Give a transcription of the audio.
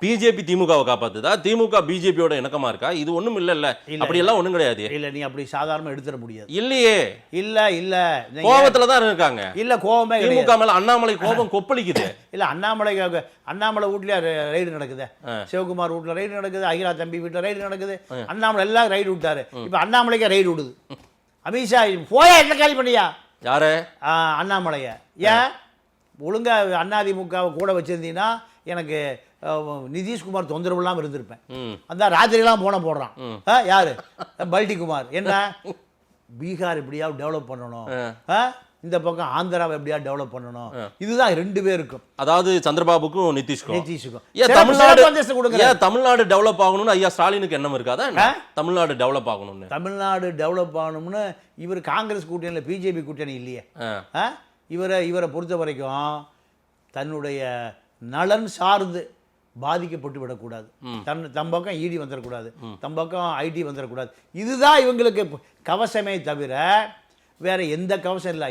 BJP திமுகவை காப்பாத்துதா, திமுக பிஜேபியோட இணக்கமா இருக்கா? இது ஒண்ணும் இல்ல. அப்படி எல்லாம் ஒண்ணும் கிடையாது. இல்ல, நீ அப்படி சாதாரணமா எடுத்துட முடியாது. இல்லையே, இல்ல கோபத்துல தான் இருக்காங்க. இல்ல, கோபமே கிடையாது. திமுக மேல அண்ணாமலை கோபம் கொப்பளிக்குது. இல்ல, அண்ணாமலை வீட்லயே ரைடு நடக்குது, சிவகுமார் வீட்டுல ரைடு நடக்குது, அகிலா தம்பி வீட்டுல ரைடு நடக்குது, அண்ணாமலை எல்லாம் ரைடு விட்டாரு. இப்ப அண்ணாமலைக்கே ரைடு விடுது. அமித்ஷா போயா என்ன காலி பண்ணியா? யாரு? அண்ணாமலைய. ஏன் ஒழுங்கா அதிமுக கூட வச்சிருந்தீங்கன்னா எனக்கு நிதிஷ்குமார் தொந்தரவு இல்லாமல் இருந்திருப்பேன். அந்த ராத்திரிலாம் போடுறான் யாரு? பல்டிகுமார். என்ன பீகார் எப்படியாவது டெவலப் பண்ணணும், இந்த பக்கம் ஆந்திராவை எப்படியாவது டெவலப் பண்ணணும். இதுதான் ரெண்டு பேருக்கும், அதாவது சந்திரபாபுக்கும் நிதிஷ்கும். தமிழ்நாடு டெவலப் ஆகணும்னு ஐயா ஸ்டாலினுக்கு எண்ணம் இருக்காதா? தமிழ்நாடு டெவலப் ஆகணும்னு. தமிழ்நாடு டெவலப் ஆகணும்னு இவர் காங்கிரஸ் கூட்டணியில் பிஜேபி கூட்டணி இல்லையே. இவரை பொறுத்த வரைக்கும் தன்னுடைய நலன் சார்ந்து பாதிக்கப்பட்டு விடக்கூடாது, தம் பக்கம் இடி வந்துடக்கூடாது, தம் பக்கம் ஐடி வந்துடக்கூடாது. இதுதான் இவங்களுக்கு கவசமே தவிர வேற எந்த கவசம் இல்லை.